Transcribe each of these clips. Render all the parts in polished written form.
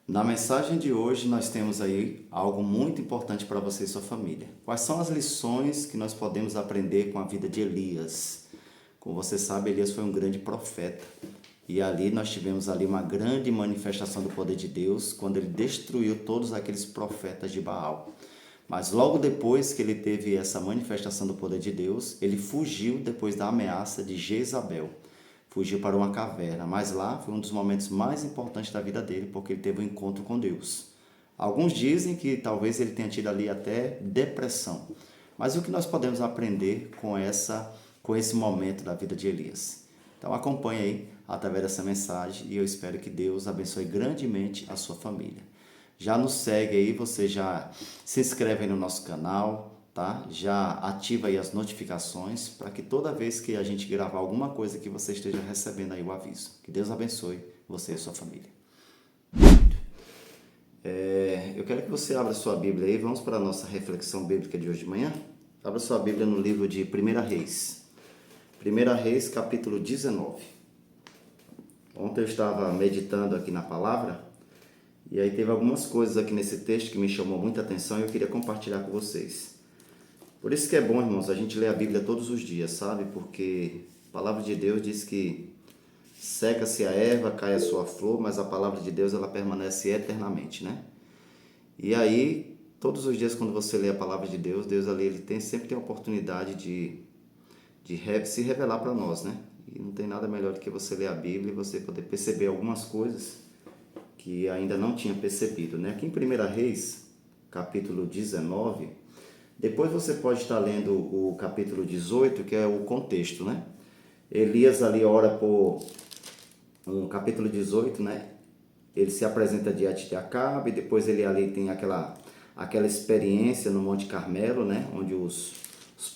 Na mensagem de hoje, nós temos aí algo muito importante para você e sua família. Quais são as lições que nós podemos aprender com a vida de Elias? Como você sabe, Elias foi um grande profeta. E ali nós tivemos ali uma grande manifestação do poder de Deus quando ele destruiu todos aqueles profetas de Baal. Mas logo depois que ele teve essa manifestação do poder de Deus, ele fugiu depois da ameaça de Jezabel. Fugiu para uma caverna, mas lá foi um dos momentos mais importantes da vida dele, porque ele teve um encontro com Deus. Alguns dizem que talvez ele tenha tido ali até depressão. Mas o que nós podemos aprender com esse momento da vida de Elias? Então acompanhe aí através dessa mensagem e eu espero que Deus abençoe grandemente a sua família. Já nos segue aí, você já se inscreve aí no nosso canal, tá? Já ativa aí as notificações para que toda vez que a gente gravar alguma coisa que você esteja recebendo aí o aviso. Que Deus abençoe você e sua família. Eu quero que você abra sua Bíblia aí, vamos para a nossa reflexão bíblica de hoje de manhã. Abra sua Bíblia no livro de 1 Reis. 1 Reis, capítulo 19. Ontem eu estava meditando aqui na palavra e aí teve algumas coisas aqui nesse texto que me chamou muita atenção e eu queria compartilhar com vocês. Por isso que é bom, irmãos, a gente ler a Bíblia todos os dias, sabe? Porque a palavra de Deus diz que seca-se a erva, cai a sua flor, mas a palavra de Deus ela permanece eternamente, né? E aí, todos os dias quando você lê a palavra de Deus, Deus ali ele sempre tem a oportunidade de se revelar para nós, né? E não tem nada melhor do que você ler a Bíblia e você poder perceber algumas coisas que ainda não tinha percebido, né? Aqui em 1 Reis, capítulo 19, depois você pode estar lendo o capítulo 18, que é o contexto, né? Elias ali ora por no capítulo 18, né? Ele se apresenta diante de Acabe, depois ele ali tem aquela experiência no Monte Carmelo, né? Onde os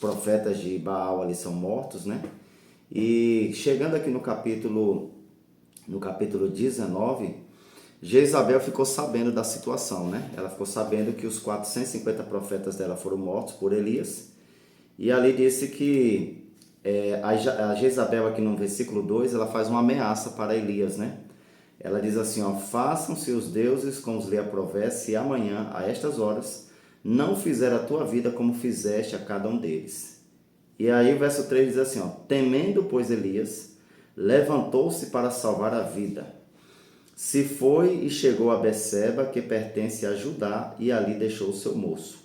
profetas de Baal ali são mortos, né? E chegando aqui no capítulo 19, Jezabel ficou sabendo da situação, né? Ela ficou sabendo que os 450 profetas dela foram mortos por Elias. E ali disse que a Jezabel aqui no versículo 2, ela faz uma ameaça para Elias, né? Ela diz assim, ó, façam-se os deuses como lhe aprover, se amanhã, a estas horas, não fizer a tua vida como fizeste a cada um deles. E aí o verso 3 diz assim, ó, temendo, pois, Elias, levantou-se para salvar a vida. Se foi e chegou a Beceba, que pertence a Judá, e ali deixou o seu moço.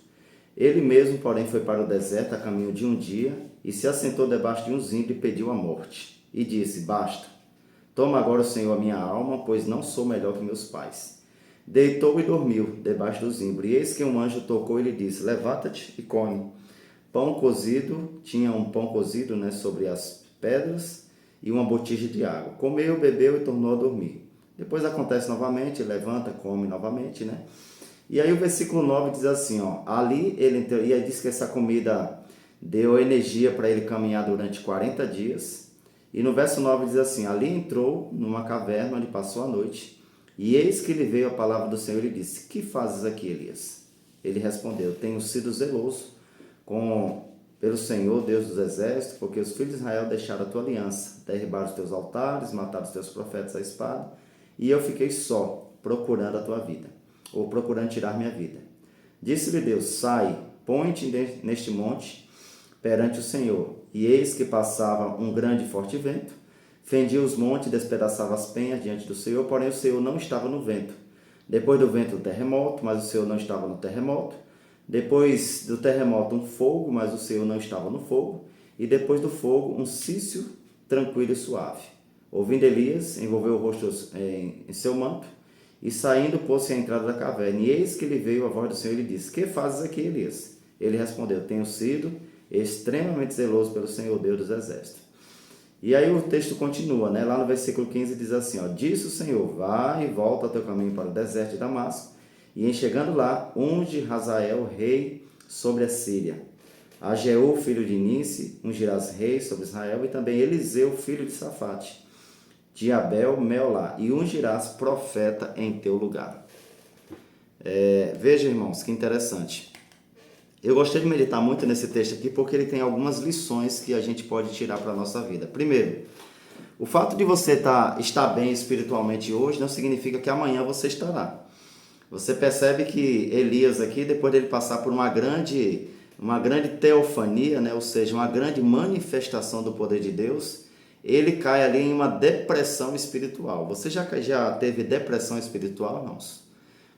Ele mesmo, porém, foi para o deserto a caminho de um dia, e se assentou debaixo de um zimbro e pediu a morte. E disse, basta, toma agora o Senhor a minha alma, pois não sou melhor que meus pais. Deitou e dormiu debaixo do zimbro, e eis que um anjo tocou e lhe disse, levanta-te e come. Pão cozido, tinha um pão cozido, né, sobre as pedras, e uma botija de água. Comeu, bebeu e tornou a dormir. Depois acontece novamente, levanta, come novamente, né? E aí o versículo 9 diz assim, ó, ali ele entrou, e aí diz que essa comida deu energia para ele caminhar durante 40 dias. E no verso 9 diz assim, ali entrou numa caverna onde passou a noite, e eis que lhe veio a palavra do Senhor e disse, que fazes aqui, Elias? Ele respondeu, tenho sido zeloso pelo Senhor, Deus dos exércitos, porque os filhos de Israel deixaram a tua aliança, derribaram os teus altares, mataram os teus profetas à espada, e eu fiquei só, procurando a tua vida, ou procurando tirar minha vida. Disse-lhe Deus, sai, põe-te neste monte, perante o Senhor. E eis que passava um grande e forte vento, fendia os montes e despedaçava as penhas diante do Senhor, porém o Senhor não estava no vento. Depois do vento, o terremoto, mas o Senhor não estava no terremoto. Depois do terremoto, um fogo, mas o Senhor não estava no fogo. E depois do fogo, um cício tranquilo e suave. Ouvindo Elias, envolveu o rosto em seu manto, e saindo, pôs-se à entrada da caverna. E eis que lhe veio a voz do Senhor e lhe disse, que fazes aqui, Elias? Ele respondeu, tenho sido extremamente zeloso pelo Senhor, Deus dos exércitos. E aí o texto continua, né? Lá no versículo 15 diz assim, ó, disse o Senhor, vai e volta ao teu caminho para o deserto de Damasco, e em chegando lá, unge Hazael, rei sobre a Síria. A Jeú, filho de Nice, ungirás rei sobre Israel, e também Eliseu, filho de Safate, de Abel, Meolá, e ungirás profeta em teu lugar. Veja, irmãos, que interessante. Eu gostei de meditar muito nesse texto aqui porque ele tem algumas lições que a gente pode tirar para a nossa vida. Primeiro, o fato de você estar bem espiritualmente hoje não significa que amanhã você estará. Você percebe que Elias aqui, depois dele passar por uma grande teofania, né? Ou seja, uma grande manifestação do poder de Deus, ele cai ali em uma depressão espiritual. Você já teve depressão espiritual, irmãos?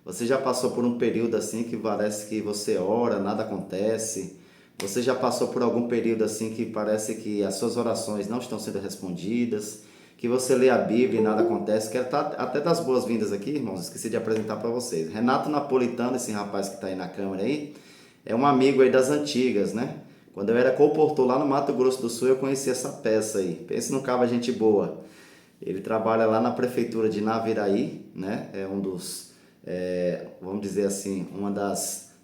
Você já passou por um período assim que parece que você ora, nada acontece? Você já passou por algum período assim que parece que as suas orações não estão sendo respondidas? Que você lê a Bíblia e nada acontece? Quero até dar as boas-vindas aqui, irmãos. Esqueci de apresentar para vocês. Renato Napolitano, esse rapaz que está aí na câmera aí, é um amigo aí das antigas, né? Quando eu era comportor lá no Mato Grosso do Sul, eu conheci essa peça aí. Pense no cabo gente boa. Ele trabalha lá na prefeitura de Naviraí, né? É um dos, vamos dizer assim,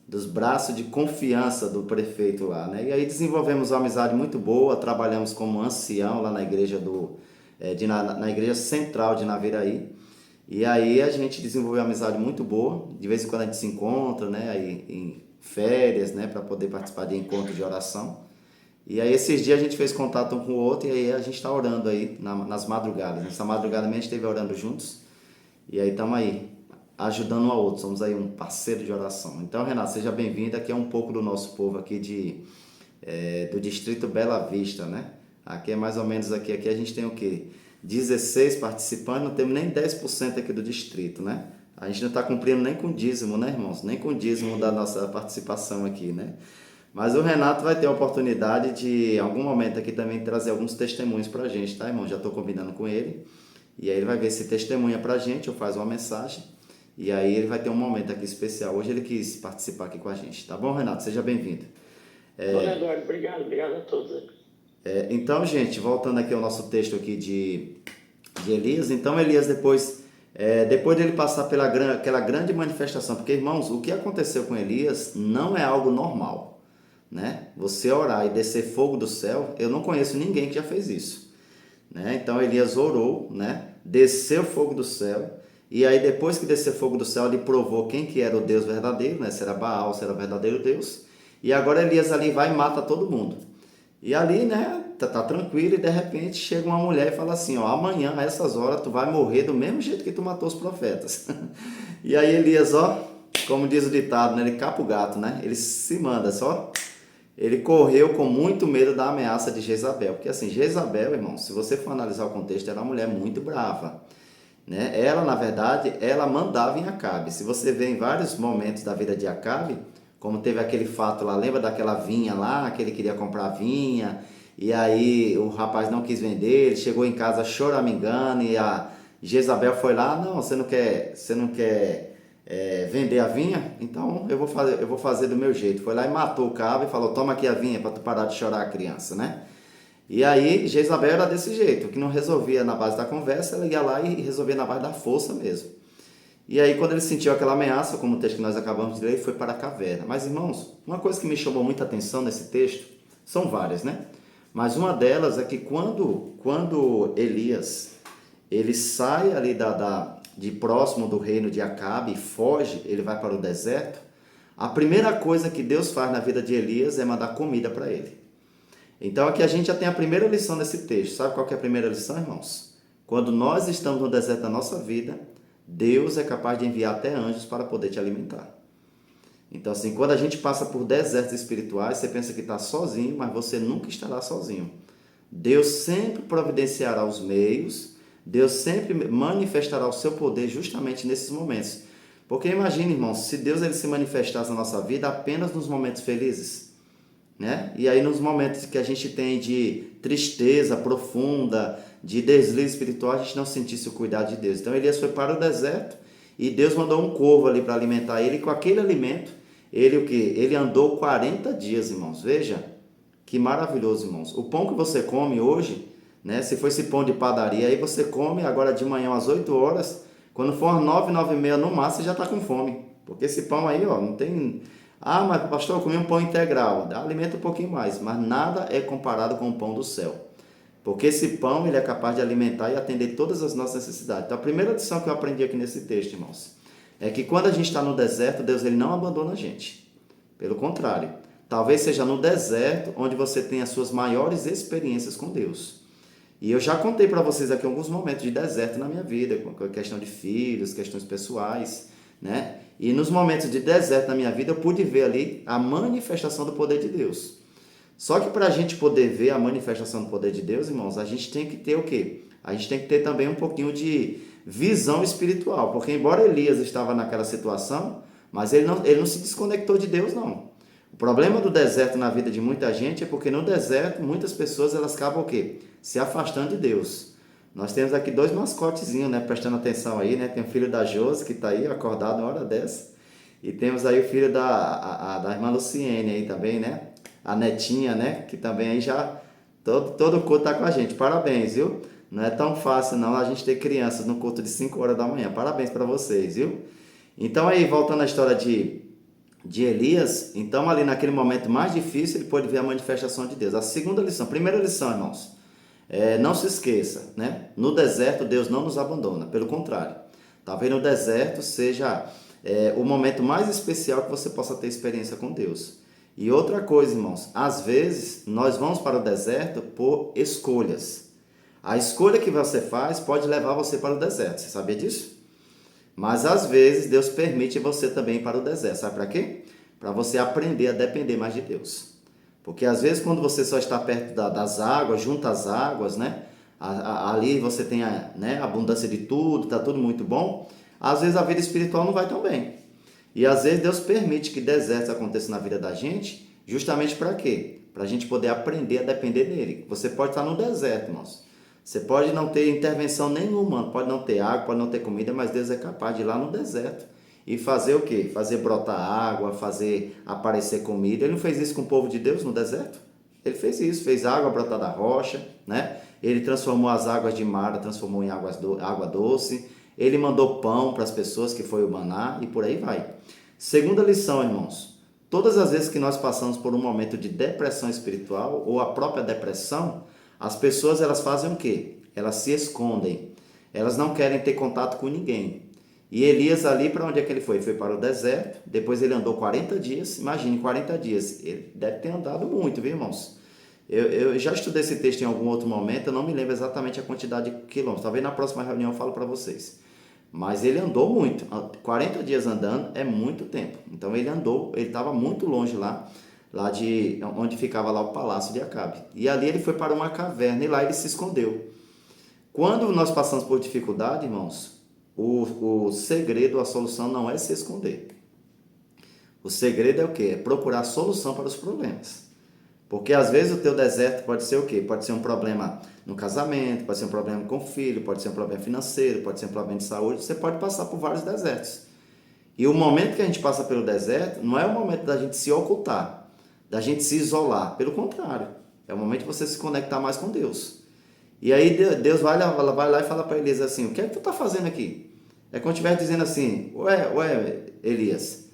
dos braços de confiança do prefeito lá, né? E aí desenvolvemos uma amizade muito boa, trabalhamos como ancião lá na igreja na igreja central de Naviraí. E aí a gente desenvolveu uma amizade muito boa. De vez em quando a gente se encontra, né? Aí em férias, né? Para poder participar de encontros de oração. E aí esses dias a gente fez contato um com o outro e aí a gente está orando aí nas madrugadas. Nessa madrugada mesmo a gente esteve orando juntos. E aí estamos aí, ajudando um ao outro. Somos aí um parceiro de oração. Então, Renato, seja bem-vindo. Aqui é um pouco do nosso povo aqui do Distrito Bela Vista, né? Aqui é mais ou menos aqui a gente tem o quê? 16 participantes, não temos nem 10% aqui do distrito, né? A gente não está cumprindo nem com dízimo, né, irmãos? Nem com dízimo da nossa participação aqui, né? Mas o Renato vai ter a oportunidade de, em algum momento aqui também, trazer alguns testemunhos pra gente, tá, irmão? Já estou combinando com ele. E aí ele vai ver se testemunha pra gente ou faz uma mensagem. E aí ele vai ter um momento aqui especial. Hoje ele quis participar aqui com a gente, tá bom, Renato? Seja bem-vindo. Olha, Eduardo, obrigado a todos. Então, gente, voltando aqui ao nosso texto aqui de Elias. Então, Elias, depois dele passar aquela grande manifestação, porque, irmãos, o que aconteceu com Elias não é algo normal, né? Você orar e descer fogo do céu, eu não conheço ninguém que já fez isso, né? Então, Elias orou, né? Desceu fogo do céu, e aí depois que desceu fogo do céu, ele provou quem que era o Deus verdadeiro, né? Se era Baal, se era o verdadeiro Deus. E agora Elias ali vai e mata todo mundo. E ali, né, tá tranquilo, e de repente chega uma mulher e fala assim, ó, amanhã, a essas horas, tu vai morrer do mesmo jeito que tu matou os profetas. E aí Elias, ó, como diz o ditado, né, ele capa o gato, né, ele se manda, só. Ele correu com muito medo da ameaça de Jezabel, porque assim, Jezabel, irmão, se você for analisar o contexto, era uma mulher muito brava, né, ela, na verdade, ela mandava em Acabe. Se você vê em vários momentos da vida de Acabe, como teve aquele fato lá, lembra daquela vinha lá, que ele queria comprar vinha, e aí o rapaz não quis vender, ele chegou em casa choramingando, e a Jezabel foi lá, não, você não quer vender a vinha? Então eu vou fazer do meu jeito. Foi lá e matou o cabo e falou, toma aqui a vinha para tu parar de chorar, a criança, né? E aí Jezabel era desse jeito, que não resolvia na base da conversa, ela ia lá e resolvia na base da força mesmo. E aí, quando ele sentiu aquela ameaça, como o texto que nós acabamos de ler, ele foi para a caverna. Mas, irmãos, uma coisa que me chamou muita atenção nesse texto, são várias, né? Mas uma delas é que quando Elias, ele sai ali de próximo do reino de Acabe e foge, ele vai para o deserto, a primeira coisa que Deus faz na vida de Elias é mandar comida para ele. Então, aqui a gente já tem a primeira lição nesse texto. Sabe qual que é a primeira lição, irmãos? Quando nós estamos no deserto da nossa vida, Deus é capaz de enviar até anjos para poder te alimentar. Então, assim, quando a gente passa por desertos espirituais, você pensa que está sozinho, mas você nunca estará sozinho. Deus sempre providenciará os meios, Deus sempre manifestará o seu poder justamente nesses momentos. Porque imagine, irmãos, se Deus ele se manifestasse na nossa vida apenas nos momentos felizes, né? E aí nos momentos que a gente tem de tristeza profunda, de deslize espiritual, a gente não sentisse o cuidado de Deus. Então Elias foi para o deserto e Deus mandou um corvo ali para alimentar ele, e com aquele alimento, ele o quê? Ele andou 40 dias, irmãos. Veja, que maravilhoso, irmãos. O pão que você come hoje, né? Se for esse pão de padaria, aí você come agora de manhã às 8 horas, quando for às 9, 9 e meia no máximo, você já está com fome. Porque esse pão aí, ó, não tem... Ah, mas pastor, eu comi um pão integral. Alimenta um pouquinho mais, mas nada é comparado com o pão do céu. Porque esse pão ele é capaz de alimentar e atender todas as nossas necessidades. Então a primeira lição que eu aprendi aqui nesse texto, irmãos, é que quando a gente está no deserto, Deus ele não abandona a gente. Pelo contrário, talvez seja no deserto onde você tem as suas maiores experiências com Deus. E eu já contei para vocês aqui alguns momentos de deserto na minha vida, com questão de filhos, questões pessoais. né? E nos momentos de deserto na minha vida, eu pude ver ali a manifestação do poder de Deus. Só que para a gente poder ver a manifestação do poder de Deus, irmãos, a gente tem que ter o quê? A gente tem que ter também um pouquinho de visão espiritual, porque embora Elias estava naquela situação, mas ele não se desconectou de Deus, não. O problema do deserto na vida de muita gente é porque no deserto, muitas pessoas elas acabam o quê? Se afastando de Deus. Nós temos aqui 2 mascotezinhos, né? Prestando atenção aí, né? Tem o filho da Josi, que está aí, acordado uma hora dessa. E temos aí o filho da irmã Luciene aí também, né? A netinha, né? Que também aí já, todo culto tá com a gente. Parabéns, viu? Não é tão fácil não a gente ter crianças no culto de 5 horas da manhã. Parabéns para vocês, viu? Então aí, voltando à história de Elias, então ali naquele momento mais difícil, ele pôde ver a manifestação de Deus. A segunda lição, primeira lição, irmãos, não se esqueça, né? No deserto, Deus não nos abandona, pelo contrário. Talvez no deserto seja o momento mais especial que você possa ter experiência com Deus. E outra coisa, irmãos, às vezes nós vamos para o deserto por escolhas. A escolha que você faz pode levar você para o deserto, você sabia disso? Mas às vezes Deus permite você também ir para o deserto. Sabe para quê? Para você aprender a depender mais de Deus. Porque às vezes quando você só está perto das águas, junto às águas, né? Ali você tem a abundância de tudo, está tudo muito bom. Às vezes a vida espiritual não vai tão bem. E às vezes Deus permite que desertos aconteçam na vida da gente, justamente para quê? Para a gente poder aprender a depender dele. Você pode estar no deserto, irmãos. Você pode não ter intervenção nenhuma, pode não ter água, pode não ter comida, mas Deus é capaz de ir lá no deserto e fazer o quê? Fazer brotar água, fazer aparecer comida. Ele não fez isso com o povo de Deus no deserto? Ele fez isso, fez água brotar da rocha, né? Ele transformou as águas de Mara, transformou em água doce. Ele mandou pão para as pessoas, que foi o maná, e por aí vai. Segunda lição, irmãos. Todas as vezes que nós passamos por um momento de depressão espiritual ou a própria depressão, as pessoas elas fazem o quê? Elas se escondem. Elas não querem ter contato com ninguém. E Elias ali, para onde é que ele foi? Ele foi para o deserto, depois ele andou 40 dias, imagine 40 dias. Ele deve ter andado muito, viu, irmãos? Eu já estudei esse texto em algum outro momento, eu não me lembro exatamente a quantidade de quilômetros. Talvez na próxima reunião eu falo para vocês. Mas ele andou muito, 40 dias andando é muito tempo. Então ele andou, ele estava muito longe lá de onde ficava lá o palácio de Acabe. E ali ele foi para uma caverna e lá ele se escondeu. Quando nós passamos por dificuldade, irmãos, o segredo, a solução não é se esconder. O segredo é o quê? É procurar solução para os problemas. Porque às vezes o teu deserto pode ser o quê? Pode ser um problema no casamento, pode ser um problema com o filho, pode ser um problema financeiro, pode ser um problema de saúde. Você pode passar por vários desertos. E o momento que a gente passa pelo deserto não é o momento da gente se ocultar, da gente se isolar. Pelo contrário, é o momento de você se conectar mais com Deus. E aí Deus vai lá e fala para Elias assim, o que é que tu está fazendo aqui? É como se estivesse dizendo assim, ué, Elias,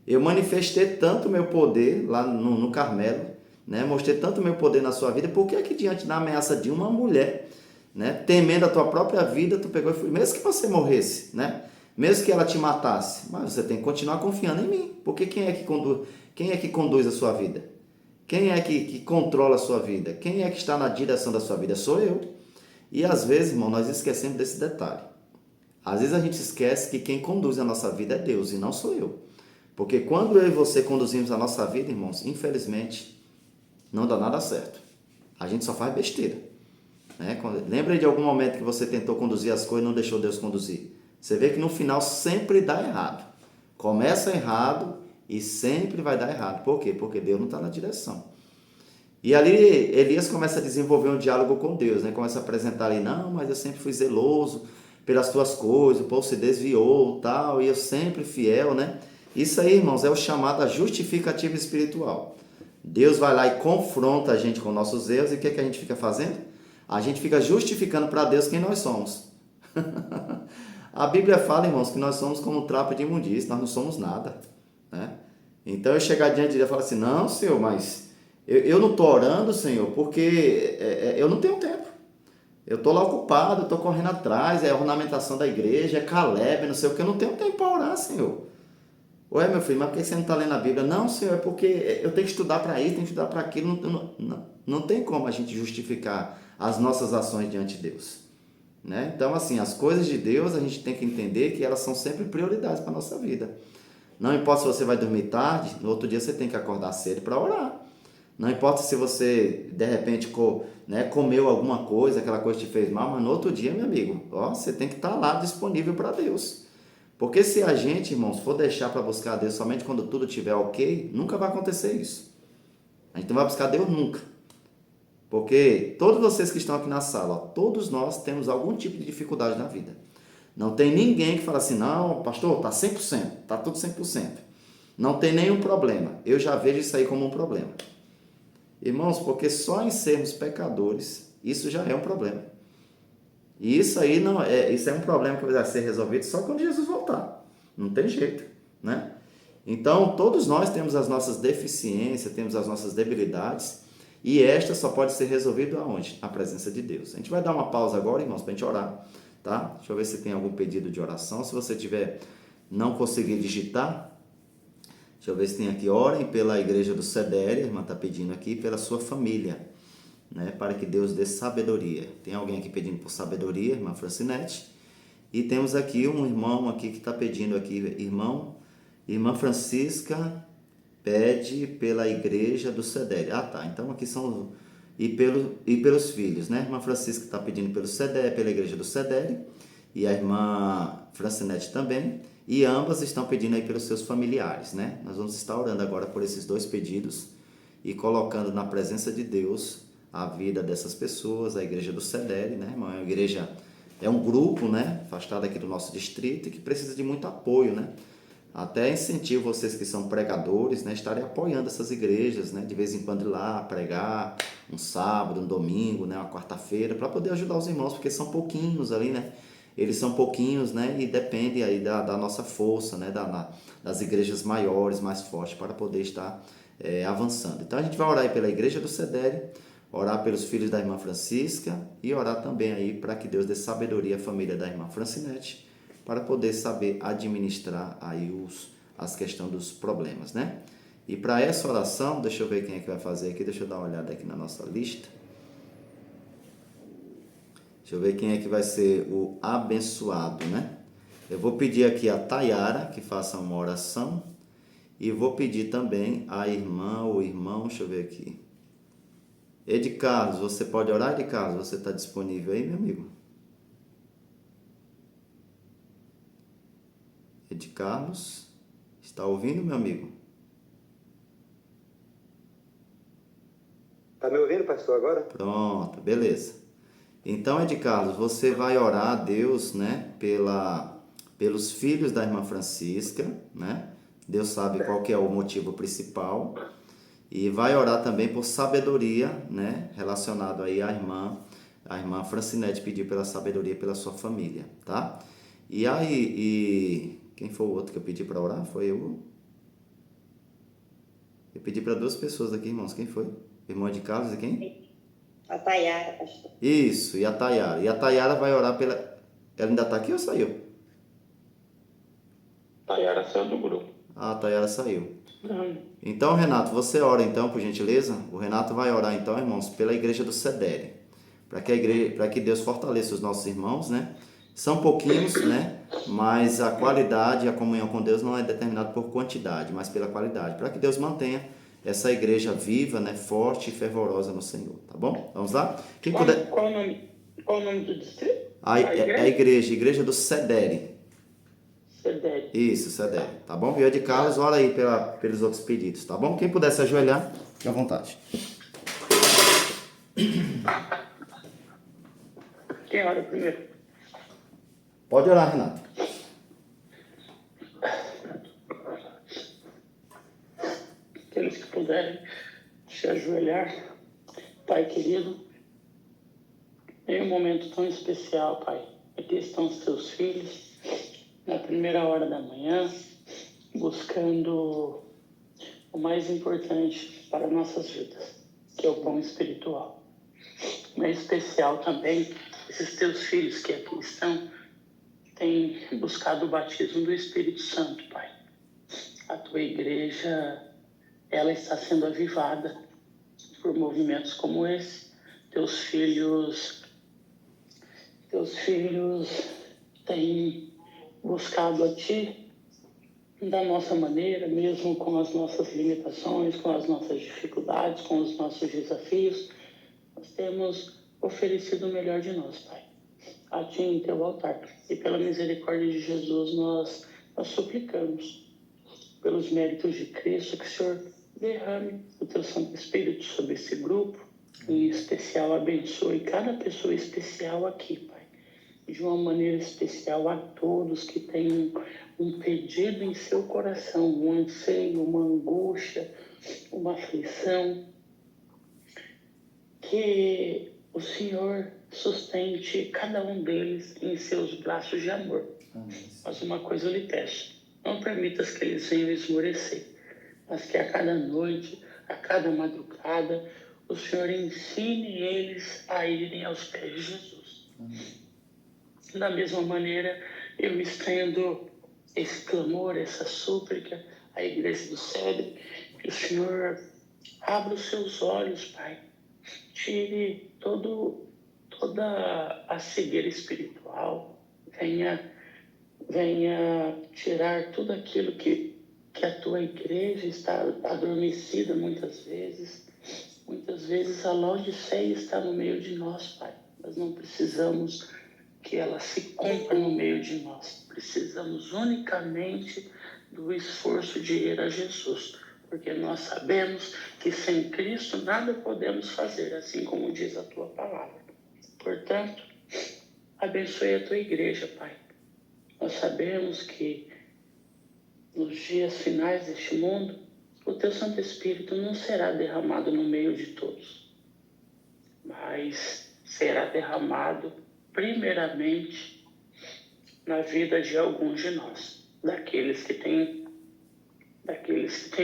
eu manifestei tanto o meu poder lá no Carmelo, né? Mostrei tanto o meu poder na sua vida, por que é que diante da ameaça de uma mulher, né? Temendo a tua própria vida, tu pegou e foi, mesmo que você morresse, né? Mesmo que ela te matasse, mas você tem que continuar confiando em mim, porque quem é que conduz a sua vida? Quem é que controla a sua vida? Quem é que está na direção da sua vida? Sou eu. E às vezes, irmão, nós esquecemos desse detalhe. Às vezes a gente esquece que quem conduz a nossa vida é Deus e não sou eu. Porque quando eu e você conduzimos a nossa vida, irmãos, infelizmente, não dá nada certo. A gente só faz besteira. Né? Lembra de algum momento que você tentou conduzir as coisas e não deixou Deus conduzir? Você vê que no final sempre dá errado. Começa errado e sempre vai dar errado. Por quê? Porque Deus não está na direção. E ali Elias começa a desenvolver um diálogo com Deus, né? Começa a apresentar ali, não, mas eu sempre fui zeloso pelas tuas coisas, o povo se desviou, tal, e eu sempre fiel, né? Isso aí, irmãos, é o chamado a justificativa espiritual. Deus vai lá e confronta a gente com nossos erros, e o que é que a gente fica fazendo? A gente fica justificando para Deus quem nós somos. A Bíblia fala, irmãos, que nós somos como um trapo de imundícia, nós não somos nada, né? Então eu chegar diante de Deus e falar assim, não, Senhor, mas eu não estou orando, Senhor, porque eu não tenho tempo. Eu estou lá ocupado, estou correndo atrás, é a ornamentação da igreja, é Caleb, não sei o que, eu não tenho tempo para orar, Senhor. Ué, meu filho, mas por que você não está lendo a Bíblia? Não, Senhor, é porque eu tenho que estudar para isso, tenho que estudar para aquilo. Não tem como a gente justificar as nossas ações diante de Deus. né? Então, assim, as coisas de Deus a gente tem que entender que elas são sempre prioridades para a nossa vida. Não importa se você vai dormir tarde, no outro dia você tem que acordar cedo para orar. Não importa se você, de repente, comeu alguma coisa, aquela coisa te fez mal, mas no outro dia, meu amigo, ó, você tem que estar lá disponível para Deus. Porque se a gente, irmãos, for deixar para buscar Deus somente quando tudo estiver ok, nunca vai acontecer isso. A gente não vai buscar Deus nunca. Porque todos vocês que estão aqui na sala, ó, todos nós temos algum tipo de dificuldade na vida. Não tem ninguém que fala assim, não, pastor, tá 100%, tá tudo 100%. Não tem nenhum problema. Eu já vejo isso aí como um problema. Irmãos, porque só em sermos pecadores, isso já é um problema. E isso aí não é, isso é um problema que vai ser resolvido só quando Jesus voltar. Não tem jeito, né? Então, todos nós temos as nossas deficiências, temos as nossas debilidades, e esta só pode ser resolvida aonde? Na presença de Deus. A gente vai dar uma pausa agora, irmãos, para a gente orar, tá? Deixa eu ver se tem algum pedido de oração. Se você não conseguir digitar, deixa eu ver se tem aqui. Orem pela igreja do Cedere, a irmã está pedindo aqui, pela sua família, né? Para que Deus dê sabedoria. Tem alguém aqui pedindo por sabedoria, irmã Francinete. E temos aqui um irmão aqui que está pedindo aqui, irmã Francisca pede pela igreja do Cedere. Ah, tá. Então aqui são e pelos filhos, né? A irmã Francisca está pedindo pelo Cedere, pela igreja do Cedere, e a irmã Francinete também, e ambas estão pedindo aí pelos seus familiares, né? Nós vamos estar orando agora por esses dois pedidos e colocando na presença de Deus a vida dessas pessoas, a igreja do Cedere, né, irmão? É um grupo, né, afastado aqui do nosso distrito e que precisa de muito apoio, né? Até incentivo vocês que são pregadores, né, estarem apoiando essas igrejas, né, de vez em quando ir lá pregar, um sábado, um domingo, né, uma quarta-feira, para poder ajudar os irmãos, porque são pouquinhos ali, né? Eles são pouquinhos, né, e depende aí da nossa força, né, das igrejas maiores, mais fortes, para poder estar avançando. Então a gente vai orar aí pela igreja do Cedere, orar pelos filhos da irmã Francisca e orar também aí para que Deus dê sabedoria à família da irmã Francinete, para poder saber administrar aí as questões dos problemas, né? E para essa oração, deixa eu ver quem é que vai fazer aqui, deixa eu dar uma olhada aqui na nossa lista. Deixa eu ver quem é que vai ser o abençoado, né? Eu vou pedir aqui a Tayara que faça uma oração e vou pedir também a irmã ou irmão, deixa eu ver aqui. Ed Carlos, você pode orar, Ed Carlos? Você está disponível aí, meu amigo? Ed Carlos, está ouvindo, meu amigo? Está me ouvindo, pastor, agora? Pronto, beleza. Então, Ed Carlos, você vai orar a Deus, né, pelos filhos da irmã Francisca, né? Deus sabe qual que é o motivo principal. E vai orar também por sabedoria, né, relacionado aí à irmã Francinete pediu pela sabedoria pela sua família, tá? E aí, quem foi o outro que eu pedi para orar? Foi eu. Eu pedi para duas pessoas aqui, irmãos. Quem foi? Irmão de Carlos e quem? A Tayara, pastor. Isso, e a Tayara. E a Tayara vai orar pela... Ela ainda está aqui ou saiu? Tayara saiu do grupo. Ah, a Tayara saiu. Então, Renato, você ora então, por gentileza? O Renato vai orar então, irmãos, pela igreja do Cedere. Para que Deus fortaleça os nossos irmãos, né? São pouquinhos, né? Mas a qualidade e a comunhão com Deus não é determinada por quantidade, mas pela qualidade. Para que Deus mantenha essa igreja viva, né? Forte e fervorosa no Senhor, tá bom? Vamos lá? Quem puder... Qual o nome do distrito? A igreja do Cedere. Cedere. Isso, Cedere, tá bom? E o Ed Carlos, ora aí pelos outros pedidos, tá bom? Quem puder se ajoelhar, fique à vontade. Quem ora primeiro? Pode orar, Renato. Aqueles que puderem se ajoelhar. Pai querido, em um momento tão especial, Pai, aqui estão os teus filhos, na primeira hora da manhã, buscando o mais importante para nossas vidas, que é o pão espiritual. Mas especial também, esses teus filhos que aqui estão, têm buscado o batismo do Espírito Santo, Pai. A tua igreja, ela está sendo avivada por movimentos como esse. Teus filhos Teus filhos têm buscado a Ti da nossa maneira, mesmo com as nossas limitações, com as nossas dificuldades, com os nossos desafios. Nós temos oferecido o melhor de nós, Pai, a Ti em Teu altar. E pela misericórdia de Jesus, nós suplicamos, pelos méritos de Cristo, que o Senhor derrame o Teu Santo Espírito sobre esse grupo, em especial abençoe cada pessoa especial aqui, Pai, de uma maneira especial a todos que têm um pedido em seu coração, um anseio, uma angústia, uma aflição, que o Senhor sustente cada um deles em seus braços de amor. Mas uma coisa eu lhe peço, não permitas que eles venham esmorecer, mas que a cada noite, a cada madrugada, o Senhor ensine eles a irem aos pés de Jesus. Da mesma maneira, eu estendo esse clamor, essa súplica à igreja do Cedro, que o Senhor abra os seus olhos, Pai, tire toda a cegueira espiritual, venha tirar tudo aquilo que a tua igreja está adormecida muitas vezes. Muitas vezes a Laodiceia está no meio de nós, Pai. Nós não precisamos que ela se compre no meio de nós. Precisamos unicamente do esforço de ir a Jesus, porque nós sabemos que sem Cristo nada podemos fazer, assim como diz a tua palavra. Portanto, abençoe a tua igreja, Pai. Nós sabemos que nos dias finais deste mundo, o teu Santo Espírito não será derramado no meio de todos, mas será derramado primeiramente na vida de alguns de nós, daqueles que têm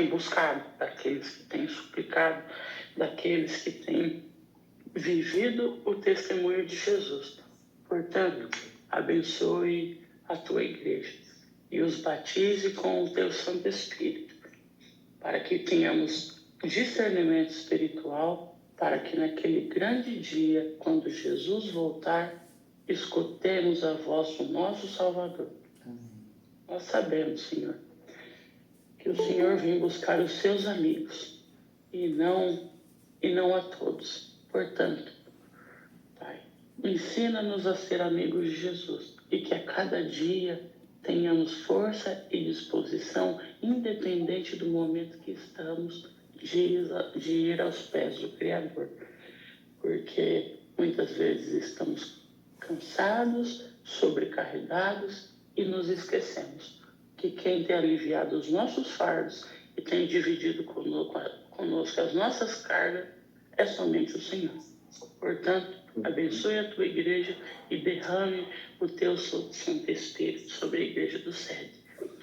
buscado, daqueles que têm suplicado, daqueles que têm vivido o testemunho de Jesus. Portanto, abençoe a tua igreja e os batize com o teu Santo Espírito, para que tenhamos discernimento espiritual, para que naquele grande dia, quando Jesus voltar, escutemos a voz do nosso Salvador. Nós sabemos, Senhor, que o Senhor vem buscar os seus amigos e não a todos. Portanto, Pai, ensina-nos a ser amigos de Jesus e que a cada dia tenhamos força e disposição, independente do momento que estamos, de ir aos pés do Criador. Porque muitas vezes estamos cansados, sobrecarregados e nos esquecemos que quem tem aliviado os nossos fardos e tem dividido conosco as nossas cargas é somente o Senhor. Portanto, abençoe a tua igreja e derrame o teu Santo Espírito sobre a igreja do Sede.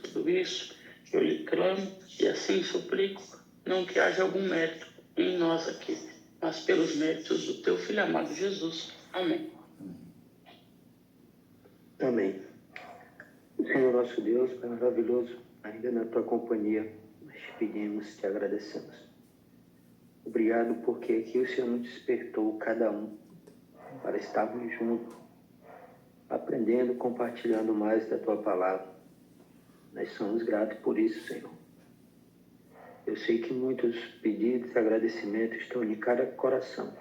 Tudo isso eu lhe clamo e assim suplico, não que haja algum mérito em nós aqui, mas pelos méritos do teu Filho amado Jesus. Amém. Amém. Senhor nosso Deus, Pai maravilhoso, ainda na tua companhia, nós te pedimos, te agradecemos. Obrigado porque aqui o Senhor nos despertou cada um para estarmos juntos, aprendendo, compartilhando mais da tua palavra. Nós somos gratos por isso, Senhor. Eu sei que muitos pedidos e agradecimentos estão em cada coração.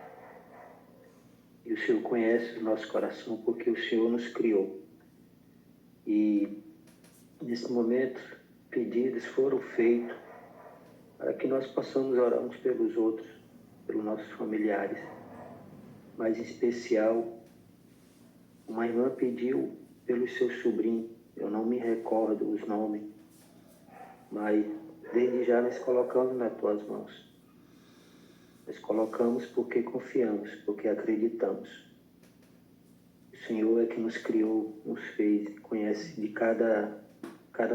E o Senhor conhece o nosso coração porque o Senhor nos criou. E nesse momento, pedidos foram feitos para que nós possamos orar uns pelos outros, pelos nossos familiares. Mas em especial, uma irmã pediu pelo seu sobrinho, eu não me recordo os nomes, mas desde já nós colocamos nas tuas mãos. Nós colocamos porque confiamos, porque acreditamos. O Senhor é que nos criou, nos fez, conhece de cada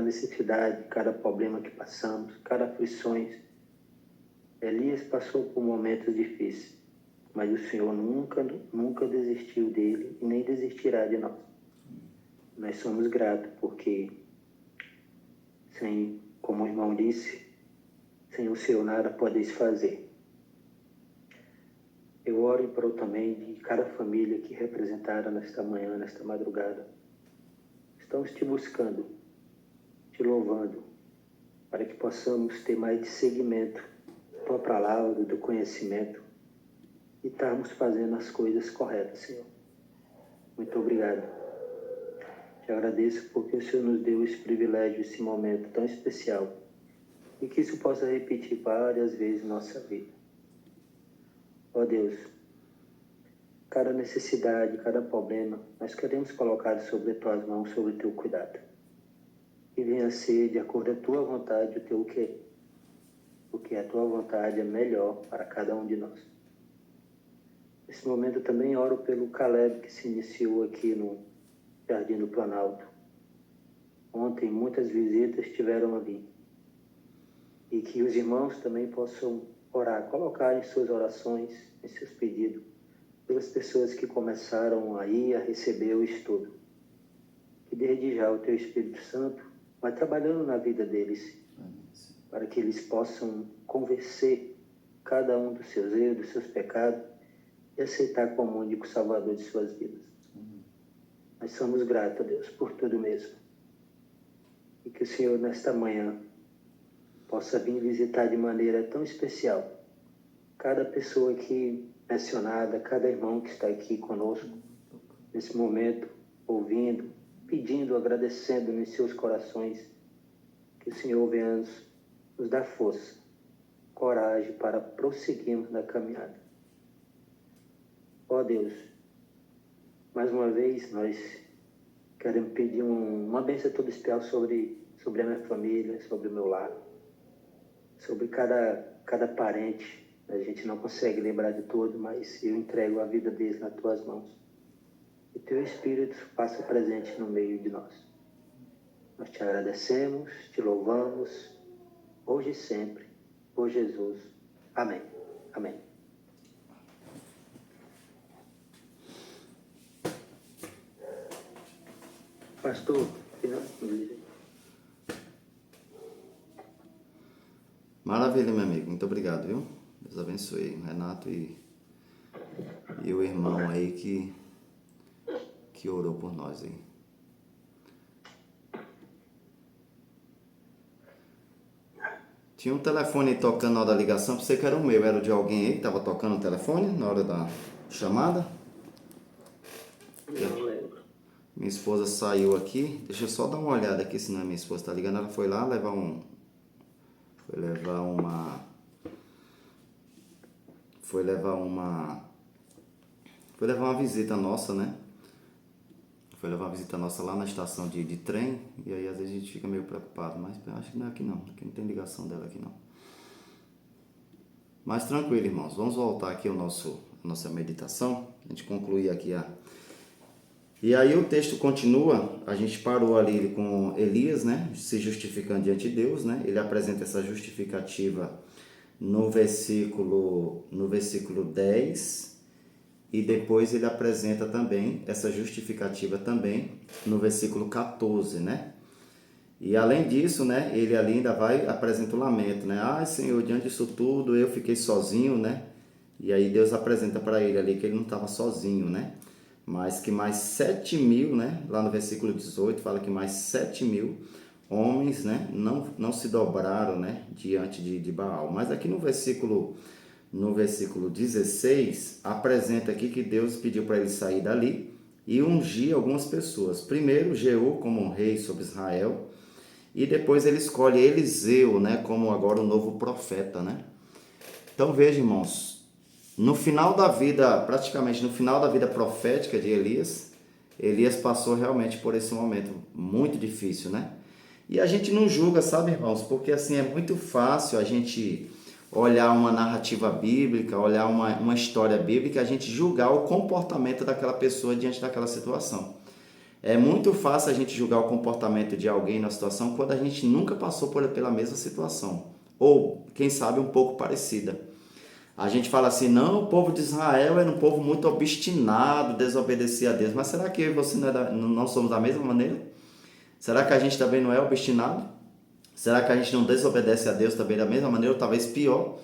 necessidade, cada problema que passamos, cada aflições. Elias passou por momentos difíceis, mas o Senhor nunca desistiu dele e nem desistirá de nós. Nós somos gratos porque, como o irmão disse, sem o Senhor nada podeis fazer. Eu oro em prol também de cada família que representada nesta manhã, nesta madrugada. Estamos te buscando, te louvando, para que possamos ter mais discernimento da tua palavra, do conhecimento, e estarmos fazendo as coisas corretas, Senhor. Muito obrigado. Te agradeço porque o Senhor nos deu esse privilégio, esse momento tão especial, e que isso possa repetir várias vezes em nossa vida. Ó Deus, cada necessidade, cada problema, nós queremos colocar sobre as tuas mãos, sobre o teu cuidado. Que venha a ser de acordo com a tua vontade, o teu quê? Porque a tua vontade é melhor para cada um de nós. Nesse momento eu também oro pelo Caleb, que se iniciou aqui no Jardim do Planalto. Ontem muitas visitas estiveram ali. E que os irmãos também possam orar, colocar em suas orações, em seus pedidos, pelas pessoas que começaram aí a receber o estudo. Que desde já o teu Espírito Santo vai trabalhando na vida deles, para que eles possam convencer cada um dos seus erros, dos seus pecados, e aceitar como único Salvador de suas vidas. Nós somos gratos a Deus por tudo mesmo. E que o Senhor, nesta manhã, possa vir visitar de maneira tão especial cada pessoa aqui mencionada, cada irmão que está aqui conosco, nesse momento, ouvindo, pedindo, agradecendo nos seus corações, que o Senhor venha nos dar força, coragem para prosseguirmos na caminhada. Ó Deus, mais uma vez nós queremos pedir uma bênção toda especial sobre a minha família, sobre o meu lar, sobre cada parente. A gente não consegue lembrar de tudo, mas eu entrego a vida deles nas tuas mãos. E teu Espírito faça presente no meio de nós. Nós te agradecemos, te louvamos, hoje e sempre, por Jesus. Amém. Amém. Pastor, Maravilha, meu amigo. Muito obrigado, viu? Deus abençoe o Renato e o irmão aí que orou por nós aí. Tinha um telefone tocando na hora da ligação, pensei que era o meu, era o de alguém aí que estava tocando o telefone na hora da chamada. não lembro. Minha esposa saiu aqui, deixa eu só dar uma olhada aqui, senão minha esposa tá ligando. Ela foi lá levar uma visita nossa, né? Foi levar uma visita nossa lá na estação de trem, e aí às vezes a gente fica meio preocupado, mas eu acho que não é aqui não tem ligação dela aqui não. Mas tranquilo, irmãos, vamos voltar aqui a nossa meditação, a gente concluir aqui E aí o texto continua, a gente parou ali com Elias, né, se justificando diante de Deus, né, ele apresenta essa justificativa no versículo 10, e depois ele apresenta também essa justificativa também no versículo 14, né, e além disso, né, ele ali ainda apresenta o lamento, né, Senhor, diante disso tudo eu fiquei sozinho, né, e aí Deus apresenta para ele ali que ele não estava sozinho, né, mas que mais 7.000, né, lá no versículo 18, fala que mais 7.000 homens, né, não se dobraram, né, diante de Baal. Mas aqui no versículo 16, apresenta aqui que Deus pediu para ele sair dali e ungir algumas pessoas. Primeiro, Jeú como um rei sobre Israel, e depois ele escolhe Eliseu, né, como agora o novo profeta, né. Então veja, irmãos, no final da vida, praticamente no final da vida profética de Elias passou realmente por esse momento muito difícil, né? E a gente não julga, sabe, irmãos? Porque assim é muito fácil a gente olhar uma narrativa bíblica, olhar uma história bíblica, a gente julgar o comportamento daquela pessoa diante daquela situação. É muito fácil a gente julgar o comportamento de alguém na situação quando a gente nunca passou pela mesma situação, ou quem sabe um pouco parecida. A gente fala assim, não, o povo de Israel era um povo muito obstinado, desobedecia a Deus. Mas será que eu e você não somos da mesma maneira? Será que a gente também não é obstinado? Será que a gente não desobedece a Deus também da mesma maneira, ou talvez pior?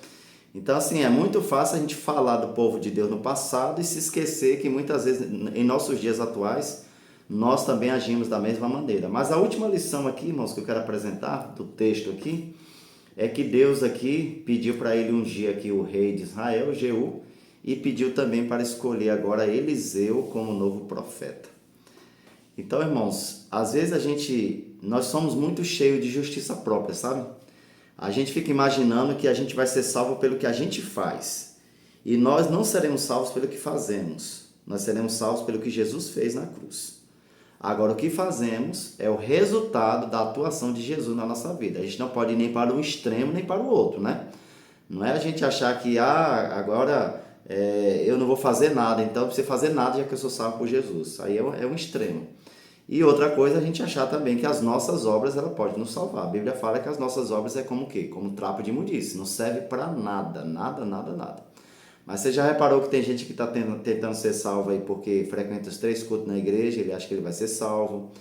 Então, assim, é muito fácil a gente falar do povo de Deus no passado e se esquecer que muitas vezes, em nossos dias atuais, nós também agimos da mesma maneira. Mas a última lição aqui, irmãos, que eu quero apresentar do texto aqui, é que Deus aqui pediu para ele ungir aqui o rei de Israel, Jeú, e pediu também para escolher agora Eliseu como novo profeta. Então, irmãos, às vezes nós somos muito cheios de justiça própria, sabe? A gente fica imaginando que a gente vai ser salvo pelo que a gente faz. E nós não seremos salvos pelo que fazemos. Nós seremos salvos pelo que Jesus fez na cruz. Agora, o que fazemos é o resultado da atuação de Jesus na nossa vida. A gente não pode ir nem para um extremo, nem para o outro, né? Não é a gente achar que, agora eu não vou fazer nada, então não preciso fazer nada já que eu sou salvo por Jesus. Aí é um extremo. E outra coisa, a gente achar também que as nossas obras, ela pode nos salvar. A Bíblia fala que as nossas obras é como o quê? Como trapo de imundície. Não serve para nada, nada, nada, nada. Mas você já reparou que tem gente que está tentando ser salvo aí porque frequenta os 3 cultos na igreja, ele acha que ele vai ser salvo.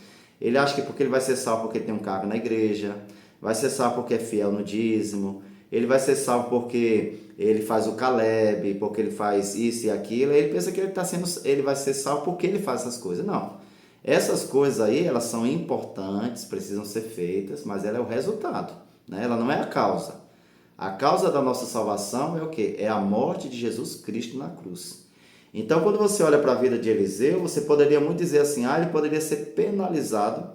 Ele acha que porque ele vai ser salvo porque tem um cargo na igreja, vai ser salvo porque é fiel no dízimo, ele vai ser salvo porque ele faz o Caleb, porque ele faz isso e aquilo. Ele pensa que ele vai ser salvo porque ele faz essas coisas. Não. Essas coisas aí, elas são importantes, precisam ser feitas, mas ela é o resultado, né? Ela não é a causa. A causa da nossa salvação é o quê? É a morte de Jesus Cristo na cruz. Então, quando você olha para a vida de Eliseu, você poderia muito dizer assim, ele poderia ser penalizado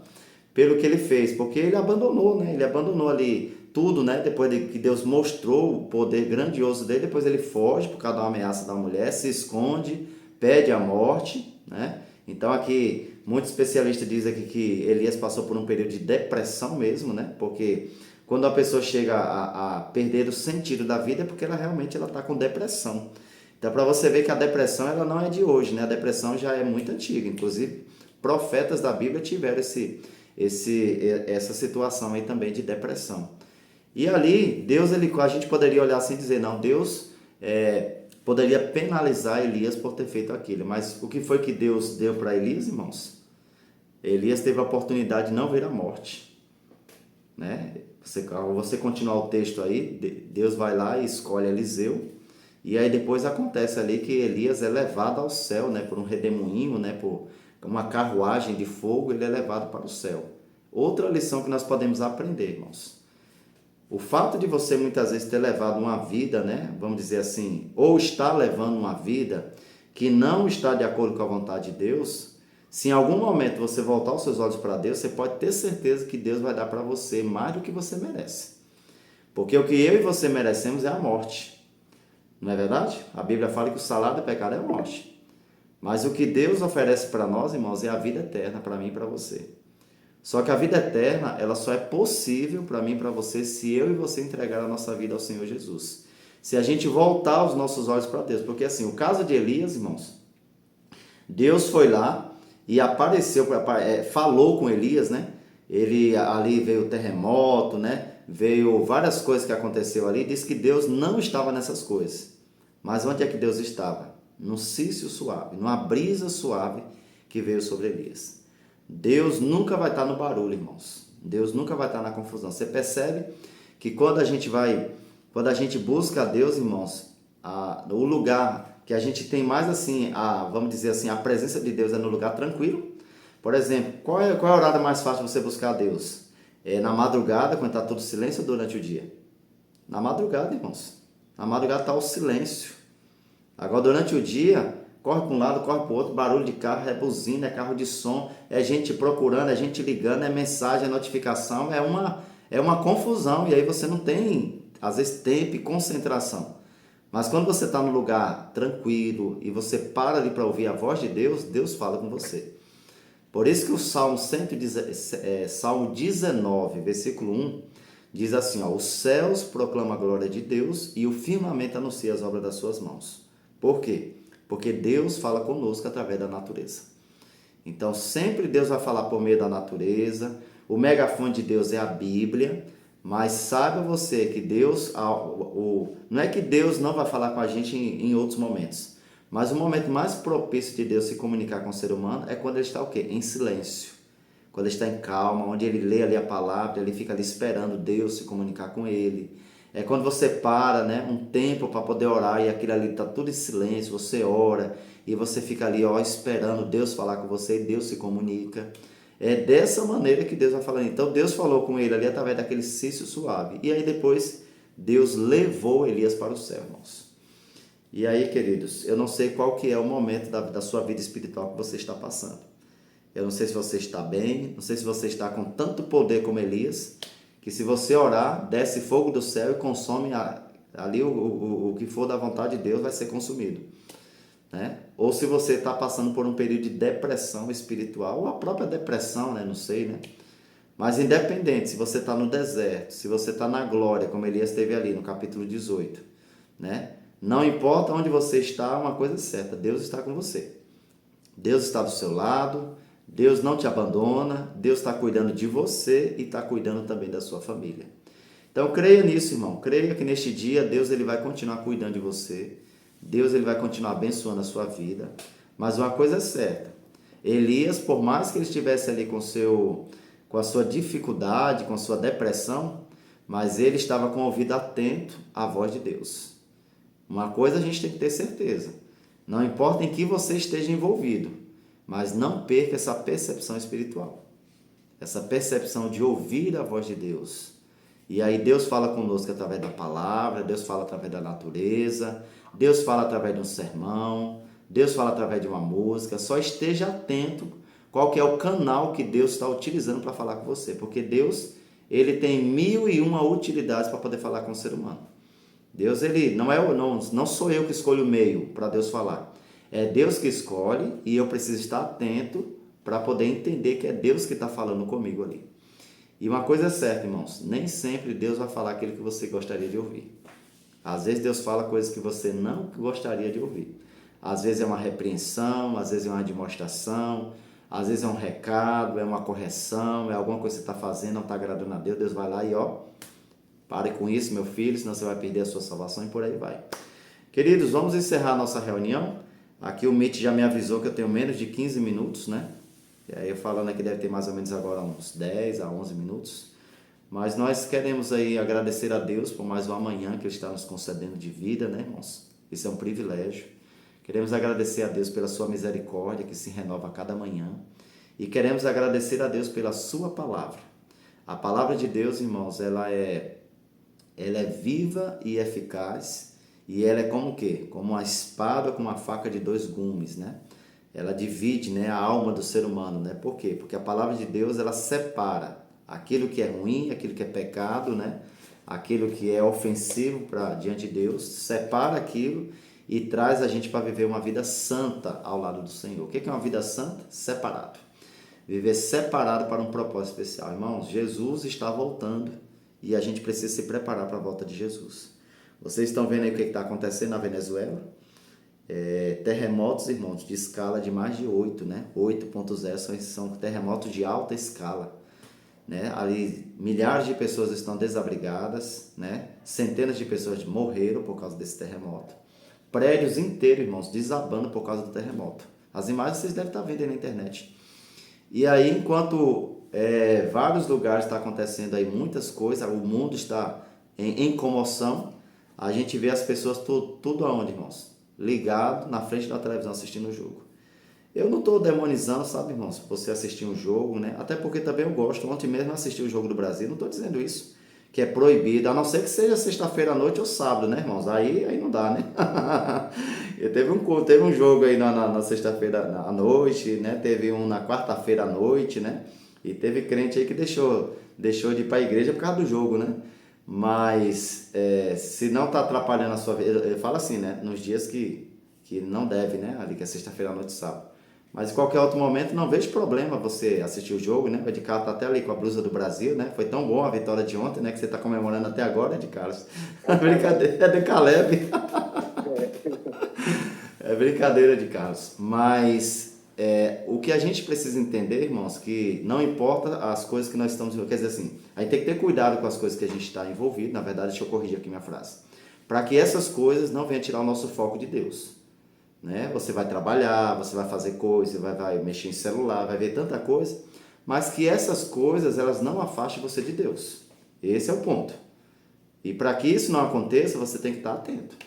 pelo que ele fez, porque ele abandonou, né? Ele abandonou ali tudo, né? Depois de que Deus mostrou o poder grandioso dele, depois ele foge por causa da ameaça da mulher, se esconde, pede a morte, né? Então aqui, muitos especialistas dizem aqui que Elias passou por um período de depressão mesmo, né? Porque quando a pessoa chega a perder o sentido da vida é porque ela realmente está com depressão. Então, para você ver que a depressão ela não é de hoje, né? A depressão já é muito antiga. Inclusive, profetas da Bíblia tiveram essa situação aí também de depressão. E ali, Deus, a gente poderia olhar assim e dizer, não, Deus poderia penalizar Elias por ter feito aquilo. Mas o que foi que Deus deu para Elias, irmãos? Elias teve a oportunidade de não ver a morte, né? Você continuar o texto aí, Deus vai lá e escolhe Eliseu, e aí depois acontece ali que Elias é levado ao céu, né, por um redemoinho, né, por uma carruagem de fogo, ele é levado para o céu. Outra lição que nós podemos aprender, irmãos. O fato de você muitas vezes ter levado uma vida, né, vamos dizer assim, ou está levando uma vida que não está de acordo com a vontade de Deus, se em algum momento você voltar os seus olhos para Deus, você pode ter certeza que Deus vai dar para você mais do que você merece. Porque o que eu e você merecemos é a morte. Não é verdade? A Bíblia fala que o salário do pecado é a morte. Mas o que Deus oferece para nós, irmãos, é a vida eterna para mim e para você. Só que a vida eterna, ela só é possível para mim e para você se eu e você entregar a nossa vida ao Senhor Jesus. Se a gente voltar os nossos olhos para Deus. Porque assim, o caso de Elias, irmãos, Deus foi lá e apareceu, falou com Elias, né? Ali veio o terremoto, né? Veio várias coisas que aconteceu ali. Diz que Deus não estava nessas coisas. Mas onde é que Deus estava? Num cício suave, numa brisa suave que veio sobre Elias. Deus nunca vai estar no barulho, irmãos. Deus nunca vai estar na confusão. Você percebe que quando a gente busca a Deus, irmãos, o lugar que a gente tem mais assim, vamos dizer assim, a presença de Deus é no lugar tranquilo. Por exemplo, qual é o horário mais fácil de você buscar a Deus? É na madrugada, quando está todo silêncio, ou durante o dia? Na madrugada, irmãos. Na madrugada está o silêncio. Agora, durante o dia, corre para um lado, corre para o outro, barulho de carro, é buzina, é carro de som, é gente procurando, é gente ligando, é mensagem, é notificação, é uma confusão. E aí você não tem, às vezes, tempo e concentração. Mas quando você está num lugar tranquilo e você para ali para ouvir a voz de Deus, Deus fala com você. Por isso que o Salmo 19, versículo 1, diz assim, os céus proclamam a glória de Deus e o firmamento anuncia as obras das suas mãos. Por quê? Porque Deus fala conosco através da natureza. Então, sempre Deus vai falar por meio da natureza. O megafone de Deus é a Bíblia. Mas saiba você que Deus, não é que Deus não vai falar com a gente em outros momentos, mas o momento mais propício de Deus se comunicar com o ser humano é quando ele está o quê? Em silêncio. Quando ele está em calma, onde ele lê ali a palavra, ele fica ali esperando Deus se comunicar com ele. É quando você para, né, um tempo para poder orar e aquilo ali está tudo em silêncio, você ora e você fica ali, ó, esperando Deus falar com você e Deus se comunica. É dessa maneira que Deus vai falando. Então Deus falou com ele ali através daquele cício suave. E aí depois Deus levou Elias para o céu, irmãos. E aí, queridos, eu não sei qual que é o momento da sua vida espiritual que você está passando. Eu não sei se você está bem, não sei se você está com tanto poder como Elias, que se você orar, desce fogo do céu e consome ali o que for da vontade de Deus vai ser consumido. Né? Ou se você está passando por um período de depressão espiritual, ou a própria depressão, né? Não sei, né? Mas independente, se você está no deserto, se você está na glória, como Elias esteve ali no capítulo 18, né? Não importa onde você está, uma coisa é certa, Deus está com você. Deus está do seu lado, Deus não te abandona, Deus está cuidando de você e está cuidando também da sua família. Então creia nisso, irmão, creia que neste dia Deus ele vai continuar cuidando de você, Deus ele vai continuar abençoando a sua vida, mas uma coisa é certa, Elias, por mais que ele estivesse ali com a sua dificuldade, com a sua depressão, mas ele estava com o ouvido atento à voz de Deus. Uma coisa a gente tem que ter certeza, não importa em que você esteja envolvido, mas não perca essa percepção espiritual, essa percepção de ouvir a voz de Deus. E aí Deus fala conosco através da palavra, Deus fala através da natureza, Deus fala através de um sermão, Deus fala através de uma música. Só esteja atento qual que é o canal que Deus está utilizando para falar com você, porque Deus ele tem 1001 utilidades para poder falar com o ser humano. Deus ele não sou eu que escolho o meio para Deus falar. É Deus que escolhe e eu preciso estar atento para poder entender que é Deus que está falando comigo ali. E uma coisa é certa, irmãos, nem sempre Deus vai falar aquilo que você gostaria de ouvir. Às vezes Deus fala coisas que você não gostaria de ouvir. Às vezes é uma repreensão, às vezes é uma demonstração, às vezes é um recado, é uma correção, é alguma coisa que você está fazendo, não está agradando a Deus. Deus vai lá e ó, pare com isso, meu filho, senão você vai perder a sua salvação e por aí vai. Queridos, vamos encerrar a nossa reunião. Aqui o Mitch já me avisou que eu tenho menos de 15 minutos, né? E aí eu falando aqui deve ter mais ou menos agora uns 10 a 11 minutos. Mas nós queremos aí agradecer a Deus por mais uma manhã que Ele está nos concedendo de vida, né, irmãos? Isso é um privilégio. Queremos agradecer a Deus pela sua misericórdia que se renova a cada manhã. E queremos agradecer a Deus pela sua palavra. A palavra de Deus, irmãos, ela é viva e eficaz. E ela é como o quê? Como uma espada com uma faca de 2 gumes, né? Ela divide, né, a alma do ser humano, né? Por quê? Porque a palavra de Deus, ela separa aquilo que é ruim, aquilo que é pecado, né? Aquilo que é ofensivo diante de Deus, separa aquilo e traz a gente para viver uma vida santa ao lado do Senhor. O que é uma vida santa? Separado. Viver separado para um propósito especial. Irmãos, Jesus está voltando e a gente precisa se preparar para a volta de Jesus. Vocês estão vendo aí o que está acontecendo na Venezuela? Terremotos, irmãos, de escala de mais de 8, né? 8.0 são terremotos de alta escala, né? Ali milhares de pessoas estão desabrigadas, né? Centenas de pessoas morreram por causa desse terremoto. Prédios inteiros, irmãos, desabando por causa do terremoto. As imagens vocês devem estar vendo aí na internet. E aí, enquanto vários lugares estão acontecendo aí muitas coisas, o mundo está em comoção, a gente vê as pessoas tudo aonde, irmãos? Ligado na frente da televisão assistindo o jogo. Eu não estou demonizando, sabe, irmãos, você assistir um jogo, né? Até porque também eu gosto. Ontem mesmo eu assisti o jogo do Brasil, não estou dizendo isso, que é proibido, a não ser que seja sexta-feira à noite ou sábado, né, irmãos? Aí não dá, né? Teve um jogo aí na sexta-feira à noite, né? Teve um na quarta-feira à noite, né? E teve crente aí que deixou de ir para a igreja por causa do jogo, né? Mas se não está atrapalhando a sua vida, eu falo assim, né? Nos dias que não deve, né? Ali que é sexta-feira à noite e sábado. Mas em qualquer outro momento não vejo problema você assistir o jogo, né? O Ed Carlos tá até ali com a blusa do Brasil, né? Foi tão bom a vitória de ontem, né? Que você está comemorando até agora, Ed Carlos. É brincadeira, é do Caleb. É brincadeira de Carlos. Mas o que a gente precisa entender, irmãos, que não importa as coisas que nós estamos... Quer dizer assim, a gente tem que ter cuidado com as coisas que a gente está envolvido. Na verdade, deixa eu corrigir aqui minha frase. Para que essas coisas não venham tirar o nosso foco de Deus. Né? Você vai trabalhar, você vai fazer coisas, vai mexer em celular, vai ver tanta coisa, mas que essas coisas elas não afastem você de Deus. Esse é o ponto. E para que isso não aconteça, você tem que estar atento.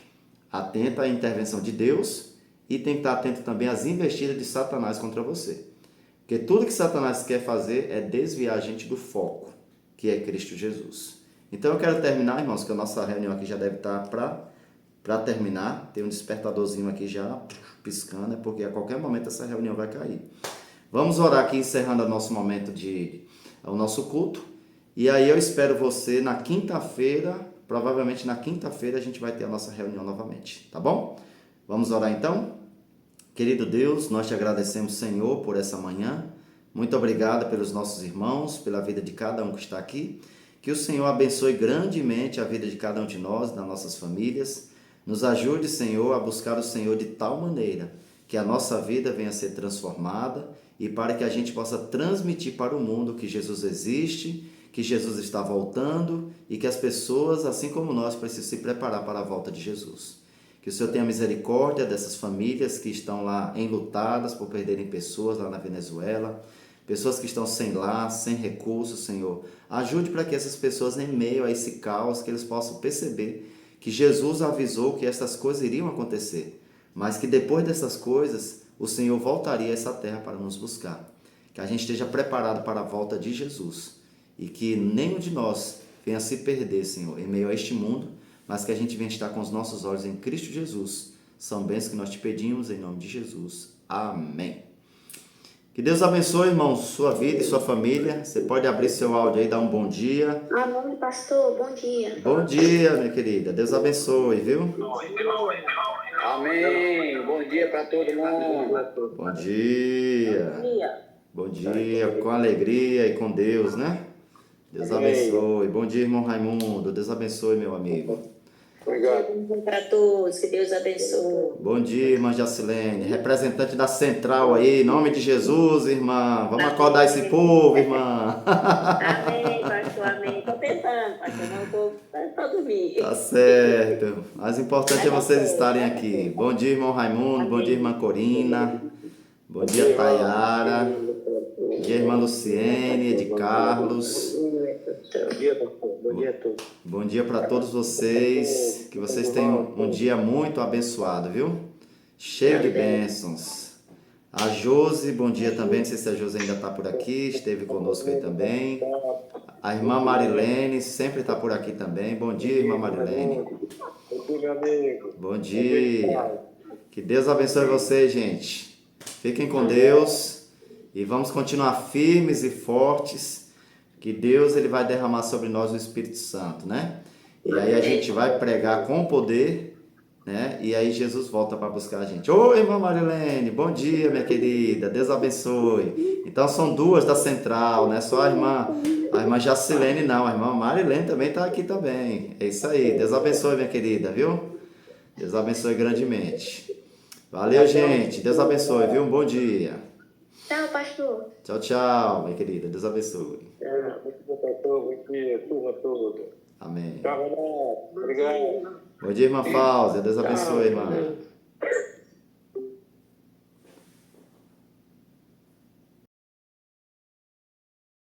Atento à intervenção de Deus e tem que estar atento também às investidas de Satanás contra você. Porque tudo que Satanás quer fazer é desviar a gente do foco, que é Cristo Jesus. Então eu quero terminar, irmãos, que a nossa reunião aqui já deve estar para terminar. Tem um despertadorzinho aqui já piscando, porque a qualquer momento essa reunião vai cair. Vamos orar aqui, encerrando o nosso momento o nosso culto. E aí eu espero você na quinta-feira, provavelmente na quinta-feira a gente vai ter a nossa reunião novamente, tá bom? Vamos orar então? Querido Deus, nós te agradecemos, Senhor, por essa manhã. Muito obrigado pelos nossos irmãos, pela vida de cada um que está aqui. Que o Senhor abençoe grandemente a vida de cada um de nós, das nossas famílias. Nos ajude, Senhor, a buscar o Senhor de tal maneira que a nossa vida venha a ser transformada e para que a gente possa transmitir para o mundo que Jesus existe, que Jesus está voltando e que as pessoas, assim como nós, precisam se preparar para a volta de Jesus. Que o Senhor tenha misericórdia dessas famílias que estão lá enlutadas por perderem pessoas lá na Venezuela, pessoas que estão sem lar, sem recursos, Senhor. Ajude para que essas pessoas, em meio a esse caos, que eles possam perceber que Jesus avisou que essas coisas iriam acontecer, mas que depois dessas coisas, o Senhor voltaria a essa terra para nos buscar. Que a gente esteja preparado para a volta de Jesus e que nenhum de nós venha se perder, Senhor, em meio a este mundo, mas que a gente venha estar com os nossos olhos em Cristo Jesus. São bênçãos que nós te pedimos em nome de Jesus. Amém. Que Deus abençoe, irmãos, sua vida e sua família. Você pode abrir seu áudio aí, dar um bom dia. Amém, pastor. Bom dia. Bom dia, minha querida. Deus abençoe, viu? Amém. Bom dia para todo mundo. Bom dia. Bom dia, com alegria e com Deus, né? Deus abençoe. Bom dia, irmão Raimundo. Deus abençoe, meu amigo. Obrigado. Bom dia para todos. Que Deus abençoe. Bom dia, irmã Jacilene, representante da Central aí, em nome de Jesus, irmã. Vamos acordar esse povo, irmã. Amém, pastor. Amém. Estou tentando, pastor. Não estou para dormir. Tá certo. Mas o importante é vocês estarem aqui. Bom dia, irmão Raimundo. Bom dia, irmã Corina. Bom dia, Tayara. Bom dia, irmã Luciene, de Carlos. Bom dia, pastor. Bom dia a todos. Bom dia para todos vocês. Que vocês tenham um dia muito abençoado, viu? Cheio de bênçãos. A Josi, bom dia também. Não sei se a Josi ainda está por aqui. Esteve conosco aí também. A irmã Marilene sempre está por aqui também. Bom dia, irmã Marilene. Bom dia, meu amigo. Bom dia. Que Deus abençoe vocês, gente. Fiquem com Deus e vamos continuar firmes e fortes, que Deus ele vai derramar sobre nós o Espírito Santo, né? E aí a gente vai pregar com poder, né? E aí Jesus volta para buscar a gente. Oi, irmã Marilene, bom dia, minha querida, Deus abençoe. Então são duas da Central, né? Só a irmã Jacilene não, a irmã Marilene também está aqui também. É isso aí, Deus abençoe, minha querida, viu? Deus abençoe grandemente. Valeu, gente. Deus abençoe, viu? Um bom dia. Tchau, pastor. Tchau, tchau, minha querida. Deus abençoe. Bom dia, turma toda. Amém. Tchau, Renato. Obrigado. Bom dia, irmã Fausia. Deus abençoe, irmã.